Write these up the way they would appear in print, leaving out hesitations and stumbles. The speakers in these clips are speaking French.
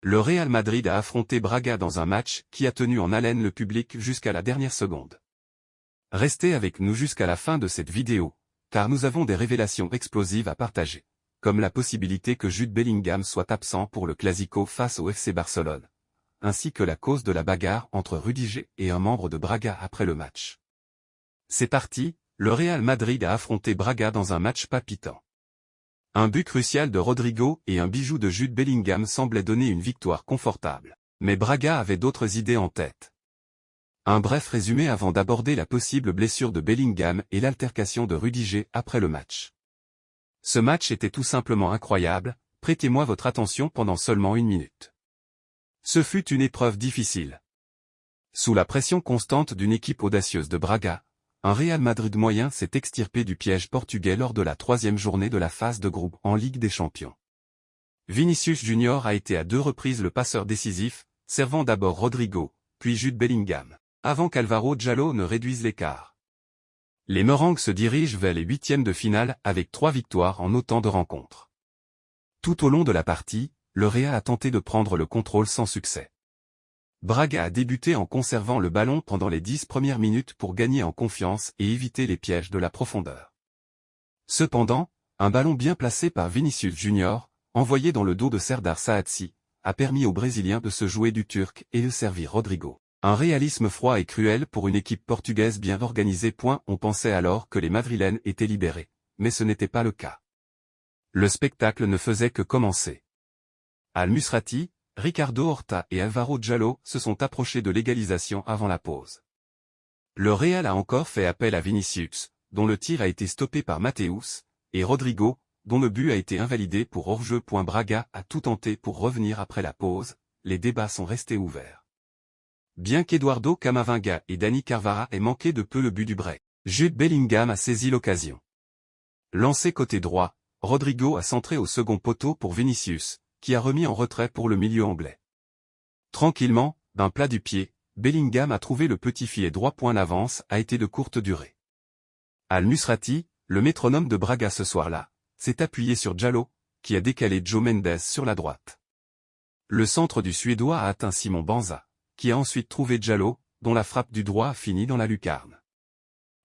Le Real Madrid a affronté Braga dans un match qui a tenu en haleine le public jusqu'à la dernière seconde. Restez avec nous jusqu'à la fin de cette vidéo, car nous avons des révélations explosives à partager, comme la possibilité que Jude Bellingham soit absent pour le Clasico face au FC Barcelone, ainsi que la cause de la bagarre entre Rudiger et un membre de Braga après le match. C'est parti, le Real Madrid a affronté Braga dans un match palpitant. Un but crucial de Rodrigo et un bijou de Jude Bellingham semblaient donner une victoire confortable. Mais Braga avait d'autres idées en tête. Un bref résumé avant d'aborder la possible blessure de Bellingham et l'altercation de Rudiger après le match. Ce match était tout simplement incroyable, prêtez-moi votre attention pendant seulement 1 minute. Ce fut une épreuve difficile. Sous la pression constante d'une équipe audacieuse de Braga, un Real Madrid moyen s'est extirpé du piège portugais lors de la 3e journée de la phase de groupe en Ligue des Champions. Vinicius Junior a été à 2 reprises le passeur décisif, servant d'abord Rodrigo, puis Jude Bellingham, avant qu'Alvaro Diallo ne réduise l'écart. Les Merengues se dirigent vers les 8e de finale avec 3 victoires en autant de rencontres. Tout au long de la partie, le Real a tenté de prendre le contrôle sans succès. Braga a débuté en conservant le ballon pendant les 10 premières minutes pour gagner en confiance et éviter les pièges de la profondeur. Cependant, un ballon bien placé par Vinicius Junior, envoyé dans le dos de Serdar Saadsi, a permis aux Brésiliens de se jouer du turc et de servir Rodrigo. Un réalisme froid et cruel pour une équipe portugaise bien organisée. On pensait alors que les Madrilènes étaient libérés, mais ce n'était pas le cas. Le spectacle ne faisait que commencer. Al Musrati, Ricardo Horta et Alvaro Diallo se sont approchés de l'égalisation avant la pause. Le Real a encore fait appel à Vinicius, dont le tir a été stoppé par Mateus, et Rodrigo, dont le but a été invalidé pour hors-jeu. Braga a tout tenté pour revenir après la pause, les débats sont restés ouverts. Bien qu'Eduardo Camavinga et Dani Carvara aient manqué de peu le but du break, Jude Bellingham a saisi l'occasion. Lancé côté droit, Rodrigo a centré au second poteau pour Vinicius, qui a remis en retrait pour le milieu anglais. Tranquillement, d'un plat du pied, Bellingham a trouvé le petit filet droit. L'avance a été de courte durée. Al Musrati, le métronome de Braga ce soir-là, s'est appuyé sur Diallo, qui a décalé João Mendes sur la droite. Le centre du Suédois a atteint Simon Banza, qui a ensuite trouvé Diallo, dont la frappe du droit a fini dans la lucarne.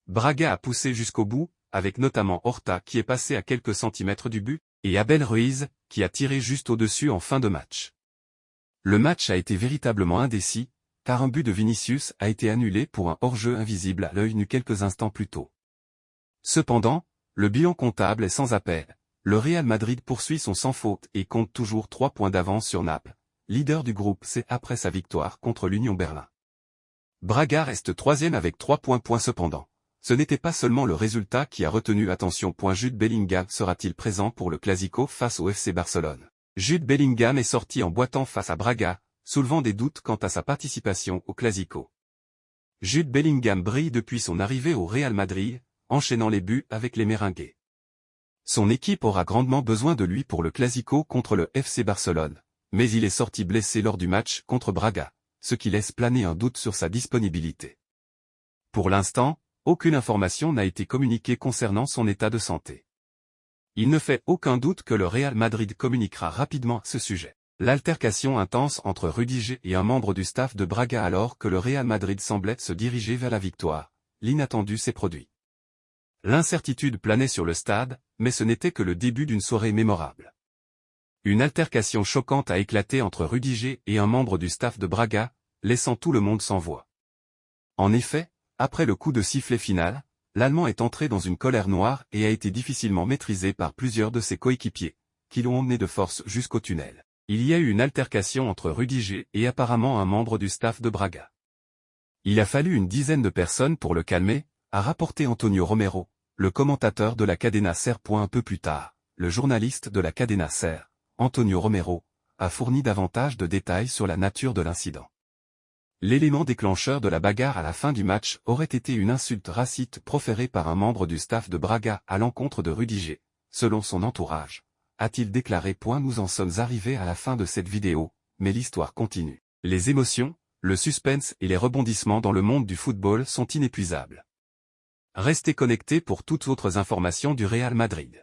Braga a poussé jusqu'au bout, avec notamment Horta qui est passé à quelques centimètres du but, et Abel Ruiz, qui a tiré juste au-dessus en fin de match. Le match a été véritablement indécis, car un but de Vinicius a été annulé pour un hors-jeu invisible à l'œil nu quelques instants plus tôt. Cependant, le bilan comptable est sans appel. Le Real Madrid poursuit son sans faute et compte toujours 3 points d'avance sur Naples, leader du groupe C après sa victoire contre l'Union Berlin. Braga reste 3e avec 3 points. Cependant, ce n'était pas seulement le résultat qui a retenu attention. Jude Bellingham sera-t-il présent pour le Clasico face au FC Barcelone? Jude Bellingham est sorti en boitant face à Braga, soulevant des doutes quant à sa participation au Clasico. Jude Bellingham brille depuis son arrivée au Real Madrid, enchaînant les buts avec les Merengues. Son équipe aura grandement besoin de lui pour le Clasico contre le FC Barcelone, mais il est sorti blessé lors du match contre Braga, ce qui laisse planer un doute sur sa disponibilité. Pour l'instant, aucune information n'a été communiquée concernant son état de santé. Il ne fait aucun doute que le Real Madrid communiquera rapidement à ce sujet. L'altercation intense entre Rudiger et un membre du staff de Braga alors que le Real Madrid semblait se diriger vers la victoire, l'inattendu s'est produit. L'incertitude planait sur le stade, mais ce n'était que le début d'une soirée mémorable. Une altercation choquante a éclaté entre Rudiger et un membre du staff de Braga, laissant tout le monde sans voix. En effet, après le coup de sifflet final, l'Allemand est entré dans une colère noire et a été difficilement maîtrisé par plusieurs de ses coéquipiers, qui l'ont emmené de force jusqu'au tunnel. Il y a eu une altercation entre Rudiger et apparemment un membre du staff de Braga. Il a fallu une dizaine de personnes pour le calmer, a rapporté Antonio Romero, le commentateur de la Cadena Ser. Un peu plus tard, le journaliste de la Cadena Ser, Antonio Romero, a fourni davantage de détails sur la nature de l'incident. L'élément déclencheur de la bagarre à la fin du match aurait été une insulte raciste proférée par un membre du staff de Braga à l'encontre de Rudiger, selon son entourage, a-t-il déclaré. Nous en sommes arrivés à la fin de cette vidéo, mais l'histoire continue. Les émotions, le suspense et les rebondissements dans le monde du football sont inépuisables. Restez connectés pour toutes autres informations du Real Madrid.